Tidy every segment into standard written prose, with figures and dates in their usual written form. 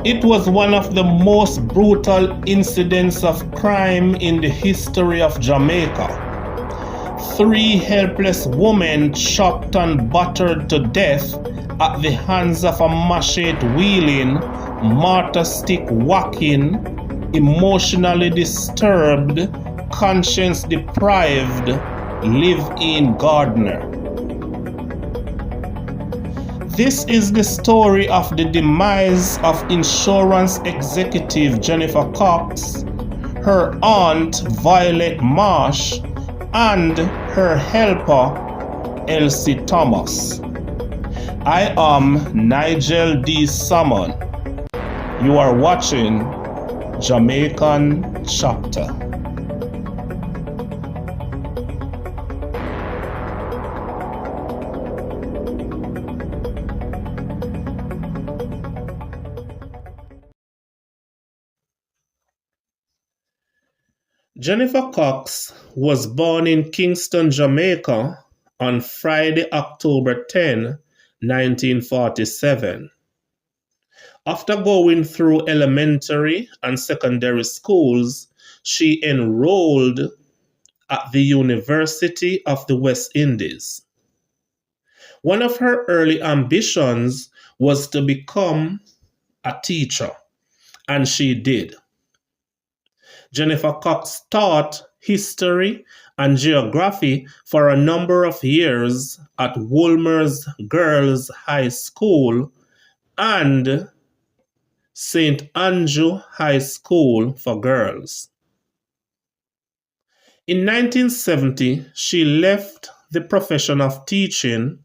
It was one of the most brutal incidents of crime in the history of Jamaica. 3 helpless women chopped and battered to death at the hands of a machete-wielding, mortar-stick whacking, emotionally disturbed, conscience-deprived live-in gardener. This is the story of the demise of insurance executive Jennifer Cox, her aunt Violet Marsh, and her helper Elsie Thomas. I am Nigel D. Salmon. You are watching Jamaican Chapter. Jennifer Cox was born in Kingston, Jamaica on Friday, October 10, 1947. After going through elementary and secondary schools, she enrolled at the University of the West Indies. One of her early ambitions was to become a teacher, and she did. Jennifer Cox taught history and geography for a number of years at Wolmer's Girls High School and St. Andrew High School for girls. In 1970, she left the profession of teaching,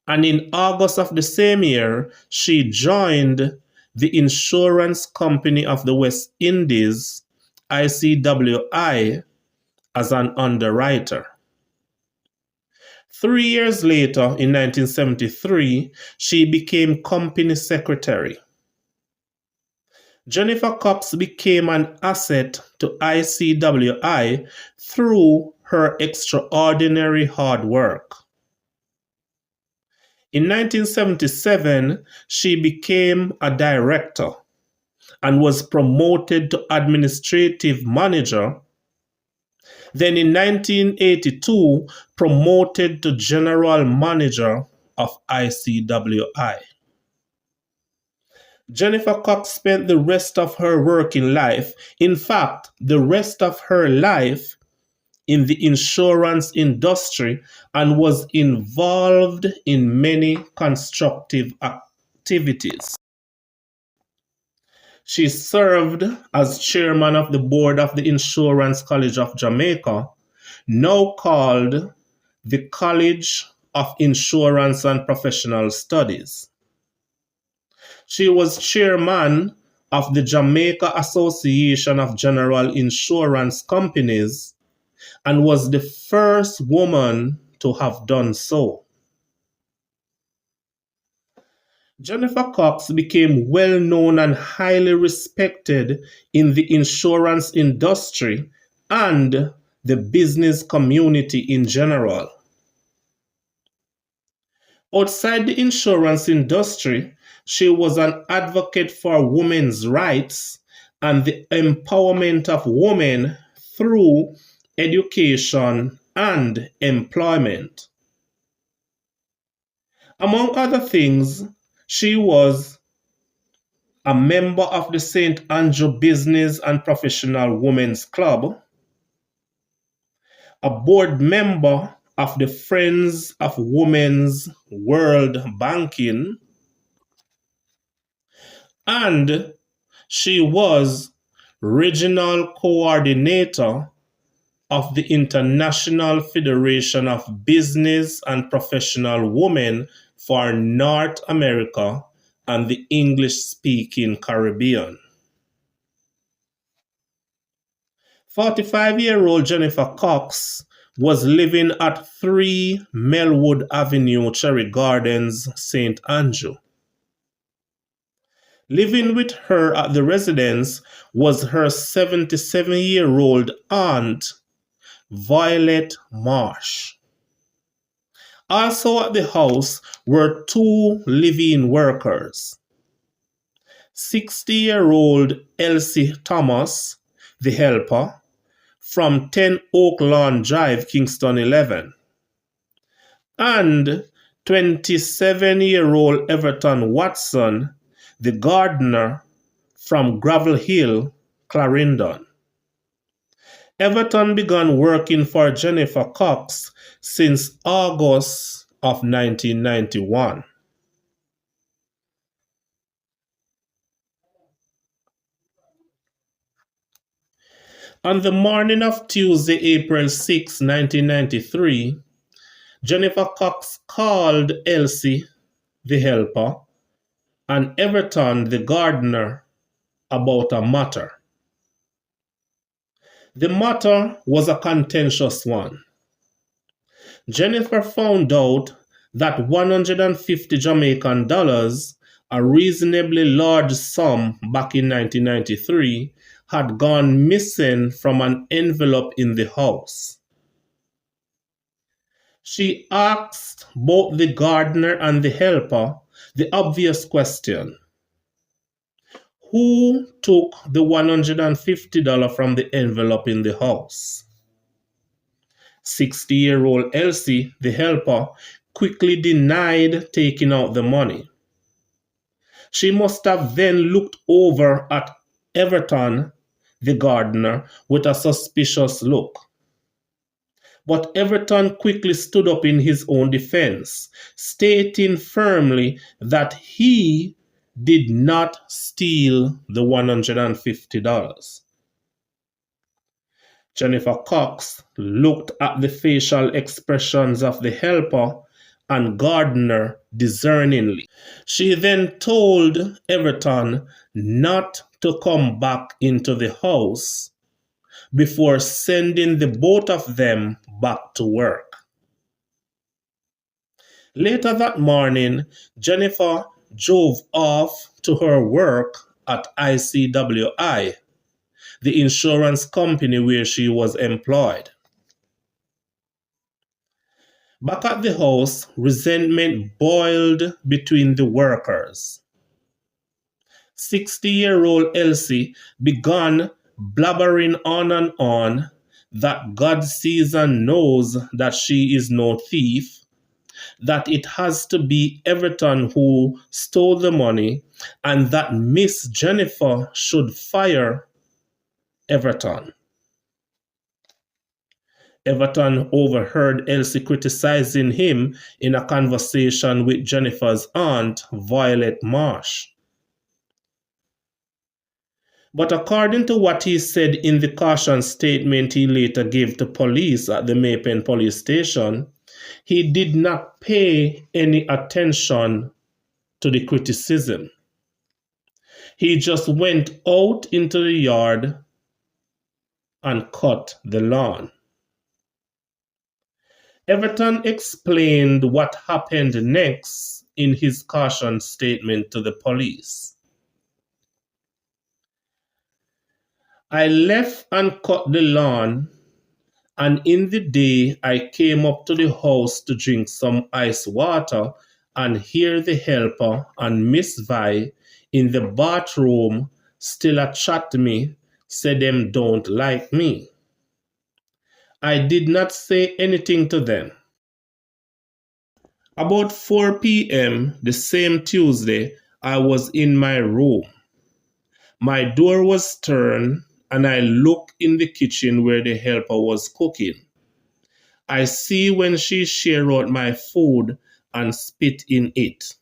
and in August of the same year, she joined the Insurance Company of the West Indies, ICWI, as an underwriter. 3 years later, in 1973, she became company secretary. Jennifer Cox became an asset to ICWI through her extraordinary hard work. In 1977, she became a director and was promoted to administrative manager. Then in 1982, promoted to general manager of ICWI. Jennifer Cox spent the rest of her working life, in fact, the rest of her life, in the insurance industry and was involved in many constructive activities. She served as chairman of the board of the Insurance College of Jamaica, now called the College of Insurance and Professional Studies. She was chairman of the Jamaica Association of General Insurance Companies and was the first woman to have done so. Jennifer Cox became well known and highly respected in the insurance industry and the business community in general. Outside the insurance industry, she was an advocate for women's rights and the empowerment of women through education and employment. Among other things, she was a member of the St. Andrew Business and Professional Women's Club, a board member of the Friends of Women's World Banking, and she was regional coordinator of the International Federation of Business and Professional Women for North America and the English-speaking Caribbean. 45-year-old Jennifer Cox was living at 3 Melwood Avenue, Cherry Gardens, St. Andrew. Living with her at the residence was her 77-year-old aunt, Violet Marsh. Also at the house were 2 live-in workers, 60-year-old Elsie Thomas, the helper, from 10 Oak Lawn Drive, Kingston 11, and 27-year-old Everton Watson, the gardener, from Gravel Hill, Clarendon. Everton began working for Jennifer Cox since August of 1991. On the morning of Tuesday, April 6, 1993, Jennifer Cox called Elsie, the helper, and Everton, the gardener, about a matter. The matter was a contentious one. Jennifer found out that 150 Jamaican dollars, a reasonably large sum back in 1993, had gone missing from an envelope in the house. She asked both the gardener and the helper the obvious question: who took the $150 from the envelope in the house? 60-year-old Elsie, the helper, quickly denied taking out the money. She must have then looked over at Everton, the gardener, with a suspicious look. But Everton quickly stood up in his own defense, stating firmly that he did not steal the $150. Jennifer Cox looked at the facial expressions of the helper and gardener discerningly. She then told Everton not to come back into the house before sending the both of them back to work. Later that morning, Jennifer drove off to her work at ICWI, the insurance company where she was employed. Back at the house, resentment boiled between the workers. 60-year-old Elsie began blabbering on and on that God sees and knows that she is no thief, that it has to be Everton who stole the money, and that Miss Jennifer should fire Everton. Everton overheard Elsie criticizing him in a conversation with Jennifer's aunt, Violet Marsh. But according to what he said in the caution statement he later gave to police at the Maypen police station, he did not pay any attention to the criticism. He just went out into the yard and cut the lawn. Everton explained what happened next in his caution statement to the police. I left and cut the lawn, and in the day I came up to the house to drink some ice water and hear the helper and Miss Vi in the bathroom still a chat to me, say them don't like me. I did not say anything to them. About 4 p.m. the same Tuesday, I was in my room. My door was turned and I looked in the kitchen where the helper was cooking. I see when she share out my food and spit in it.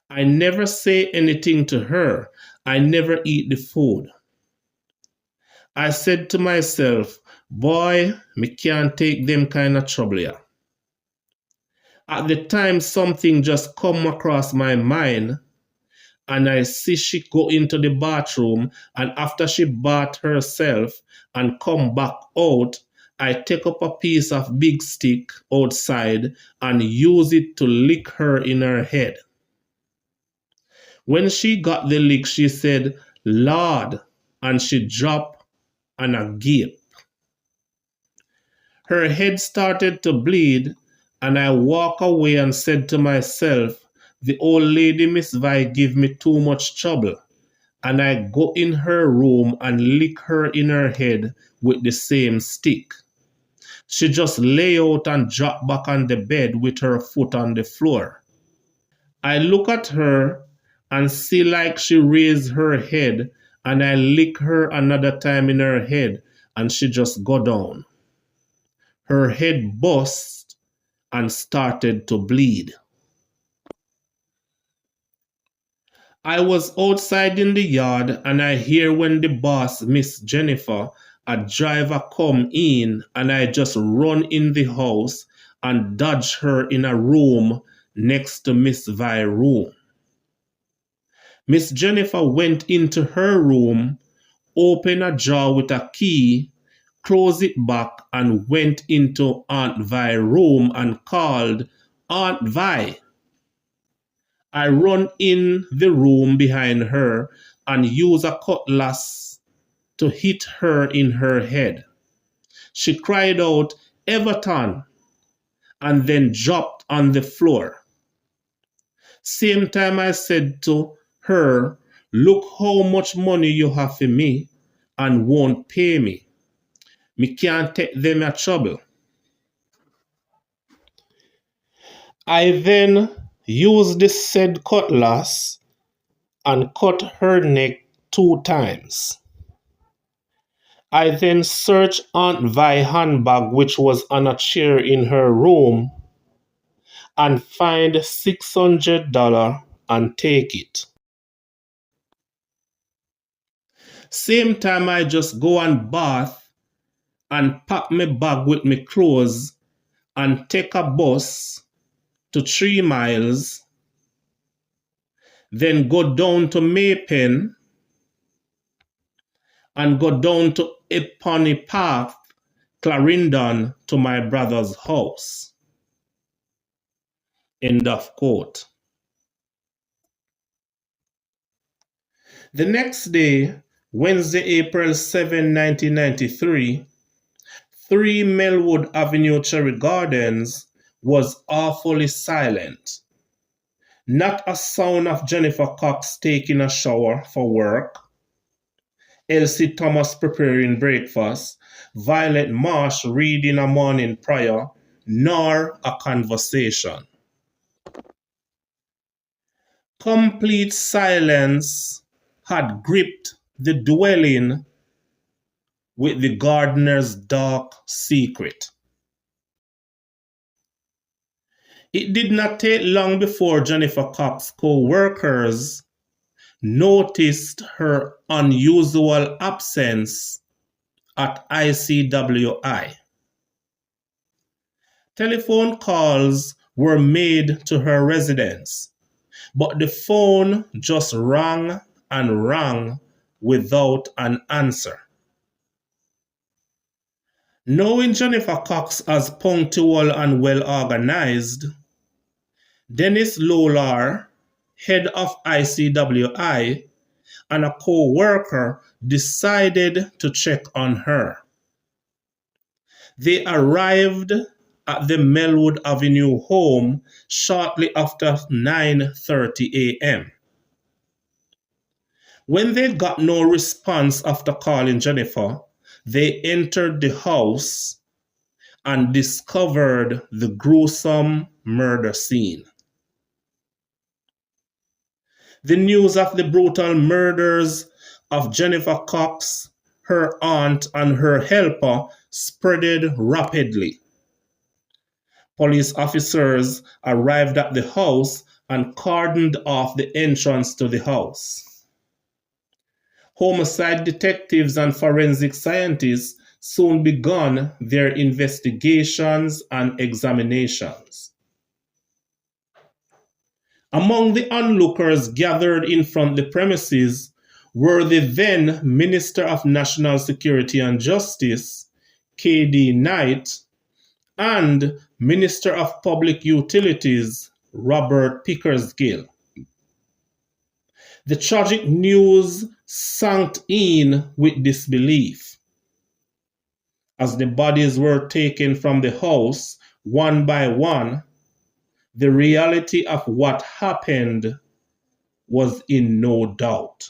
I never say anything to her. I never eat the food. I said to myself, boy, me can't take them kind of trouble here. At the time, something just come across my mind, and I see she go into the bathroom, and after she bath herself and come back out, I take up a piece of big stick outside and use it to lick her in her head. When she got the lick, she said, Lord, and she dropped and a gape. Her head started to bleed, and I walked away and said to myself, The old lady, Miss Vi, give me too much trouble, and I go in her room and lick her in her head with the same stick. She just lay out and drop back on the bed with her foot on the floor. I look at her and see like she raised her head, and I lick her another time in her head and she just go down. Her head burst and started to bleed. I was outside in the yard and I hear when the boss, Miss Jennifer, a driver come in, and I just run in the house and dodge her in a room next to Miss Vi's room. Miss Jennifer went into her room, opened a drawer with a key, closed it back, and went into Aunt Vi's room and called, "Aunt Vi." I run in the room behind her and use a cutlass to hit her in her head. She cried out, "Everton," and then dropped on the floor. Same time I said to her, "Look how much money you have for me and won't pay me. Me can't take them a trouble." I then used the said cutlass and cut her neck 2 times. I then searched Aunt Vi's handbag, which was on a chair in her room, and find $600 and take it. Same time I just go and bath and pack my bag with my clothes and take a bus to 3 miles, then go down to Maypen and go down to Epony Park, Clarendon, to my brother's house. End of quote. The next day, Wednesday, April 7, 1993, 3 Melwood Avenue, Cherry Gardens was awfully silent. Not a sound of Jennifer Cox taking a shower for work, Elsie Thomas preparing breakfast, Violet Marsh reading a morning prayer, nor a conversation. Complete silence had gripped the dwelling with the gardener's dark secret. It did not take long before Jennifer Cox's co-workers noticed her unusual absence at ICWI. Telephone calls were made to her residence, but the phone just rang and rang without an answer. Knowing Jennifer Cox as punctual and well organized, Dennis Lolar, head of ICWI, and a co-worker decided to check on her. They arrived at the Melwood Avenue home shortly after 9:30 a.m. When they got no response after calling Jennifer, they entered the house and discovered the gruesome murder scene. The news of the brutal murders of Jennifer Cox, her aunt, and her helper spreaded rapidly. Police officers arrived at the house and cordoned off the entrance to the house. Homicide detectives and forensic scientists soon began their investigations and examinations. Among the onlookers gathered in front of the premises were the then Minister of National Security and Justice, K.D. Knight, and Minister of Public Utilities, Robert Pickersgill. The tragic news sank in with disbelief. As the bodies were taken from the house one by one, the reality of what happened was in no doubt.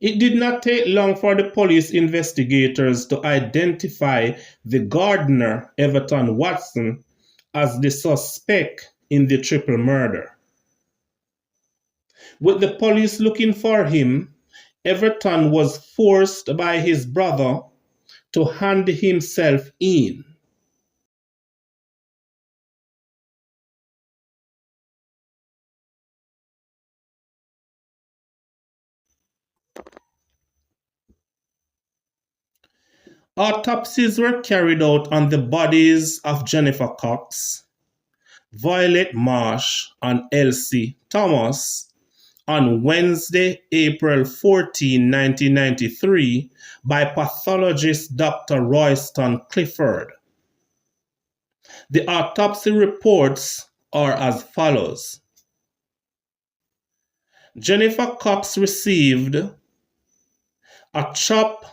It did not take long for the police investigators to identify the gardener, Everton Watson, as the suspect in the triple murder. With the police looking for him, Everton was forced by his brother to hand himself in. Autopsies were carried out on the bodies of Jennifer Cox, Violet Marsh, and Elsie Thomas on Wednesday, April 14, 1993, by pathologist Dr. Royston Clifford. The autopsy reports are as follows. Jennifer Cox received a chop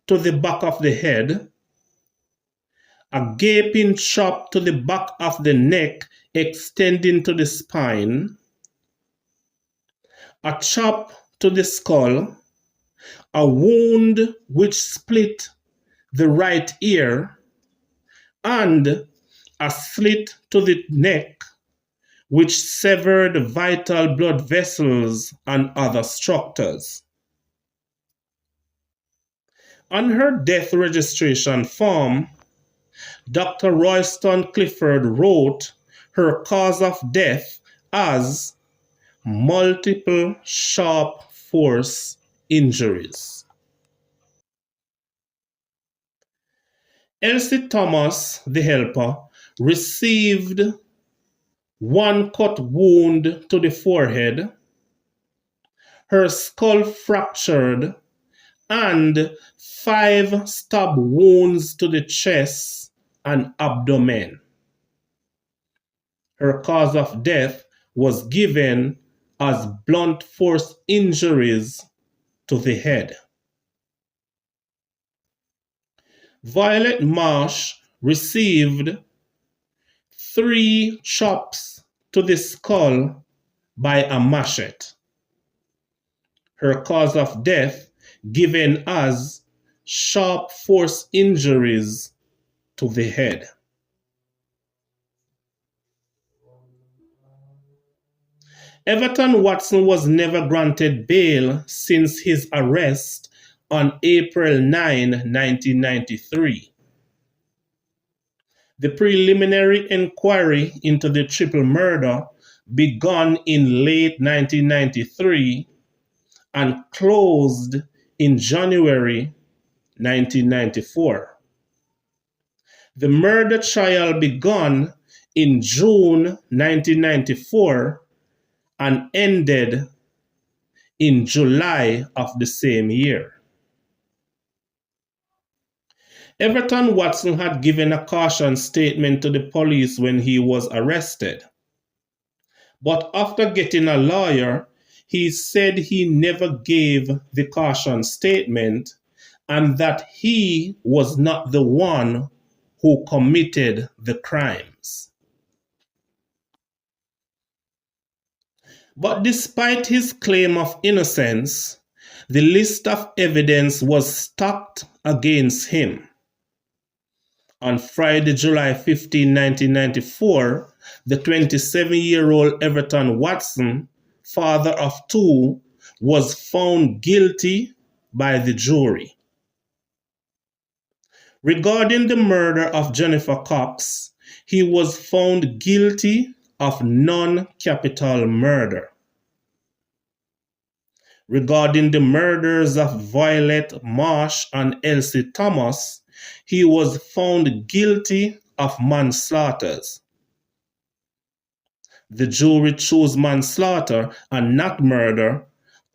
to the back of the head, a gaping chop to the back of the neck extending to the spine, a chop to the skull, a wound which split the right ear, and a slit to the neck which severed vital blood vessels and other structures. On her death registration form, Dr. Royston Clifford wrote her cause of death as multiple sharp force injuries. Elsie Thomas, the helper, received one cut wound to the forehead, her skull fractured, and 5 stab wounds to the chest and abdomen. Her cause of death was given as blunt force injuries to the head. Violet Marsh received 3 chops to the skull by a machete. Her cause of death given as sharp force injuries to the head. Everton Watson was never granted bail since his arrest on April 9, 1993. The preliminary inquiry into the triple murder began in late 1993 and closed in January 1994. The murder trial began in June 1994 and ended in July of the same year. Everton Watson had given a caution statement to the police when he was arrested. But after getting a lawyer, he said he never gave the caution statement and that he was not the one who committed the crimes. But despite his claim of innocence, the list of evidence was stacked against him. On Friday, July 15, 1994, the 27-year-old Everton Watson, father of 2, was found guilty by the jury. Regarding the murder of Jennifer Cox, he was found guilty of non-capital murder. Regarding the murders of Violet Marsh and Elsie Thomas, he was found guilty of manslaughter. The jury chose manslaughter and not murder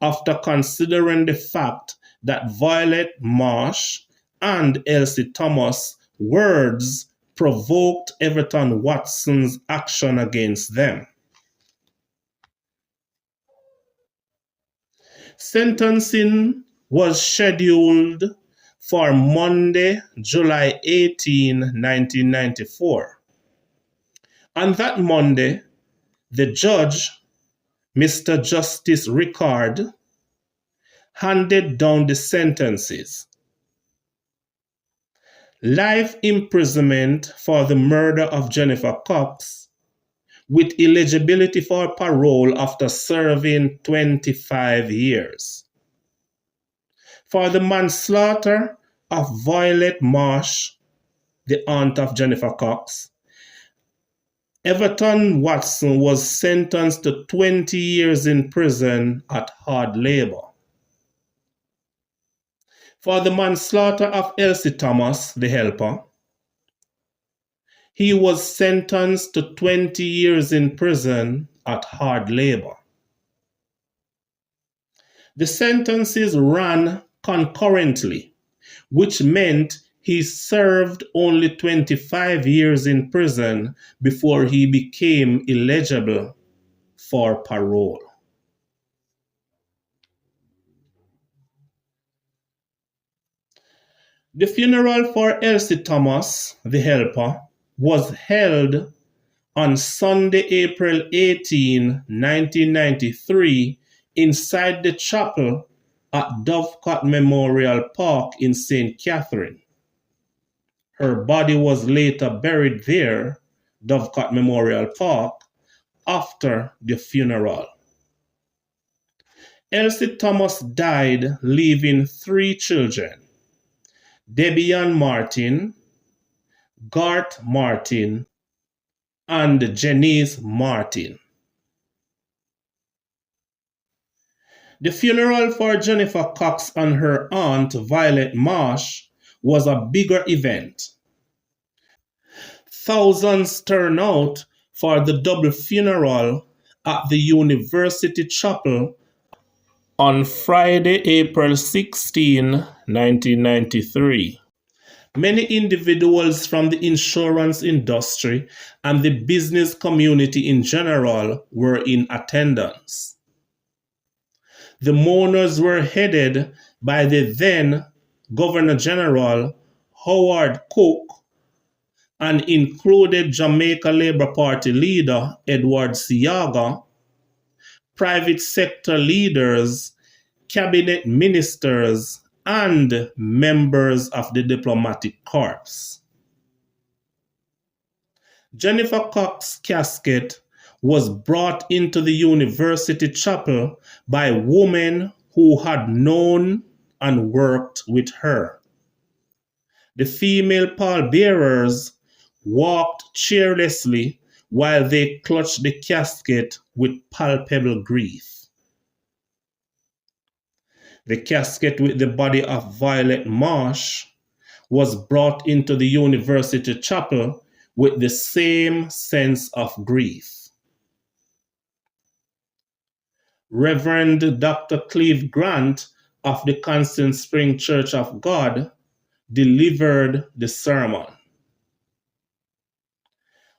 after considering the fact that Violet Marsh and Elsie Thomas' words provoked Everton Watson's action against them. Sentencing was scheduled for Monday, July 18, 1994. On that Monday, the judge, Mr. Justice Rickard, handed down the sentences. Life imprisonment for the murder of Jennifer Cox, with eligibility for parole after serving 25 years. For the manslaughter of Violet Marsh, the aunt of Jennifer Cox, Everton Watson was sentenced to 20 years in prison at hard labor. For the manslaughter of Elsie Thomas, the helper, he was sentenced to 20 years in prison at hard labor. The sentences ran concurrently, which meant he served only 25 years in prison before he became eligible for parole. The funeral for Elsie Thomas, the helper, was held on Sunday, April 18, 1993, inside the chapel at Dovecot Memorial Park in St. Catherine. Her body was later buried there, Dovecot Memorial Park, after the funeral. Elsie Thomas died leaving 3 children, Debbie Ann Martin, Garth Martin, and Janice Martin. The funeral for Jennifer Cox and her aunt Violet Marsh was a bigger event. Thousands turned out for the double funeral at the University Chapel on Friday, April 16, 1993. Many individuals from the insurance industry and the business community in general were in attendance. The mourners were headed by the then Governor General Howard Cook and included Jamaica Labour Party leader Edward Seaga, private sector leaders, cabinet ministers, and members of the diplomatic corps. Jennifer Cox's casket was brought into the University Chapel by women who had known and worked with her. The female pallbearers walked cheerlessly while they clutched the casket with palpable grief. The casket with the body of Violet Marsh was brought into the University Chapel with the same sense of grief. Reverend Dr. Cleve Grant of the Constant Spring Church of God delivered the sermon.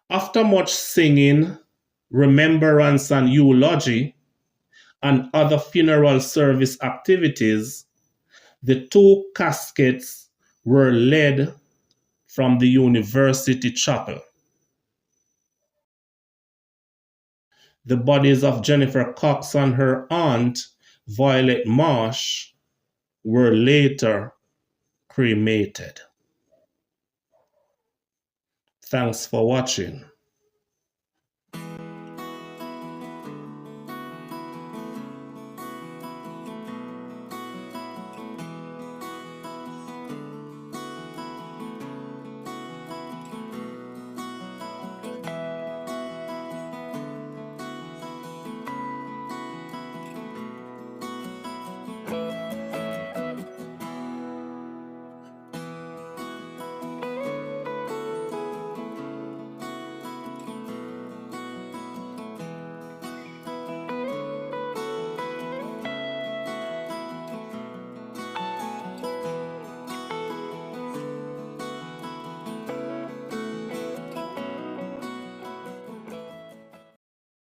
After much singing, remembrance and eulogy, and other funeral service activities, the 2 caskets were led from the University Chapel. The bodies of Jennifer Cox and her aunt, Violet Marsh, were later cremated. Thanks for watching.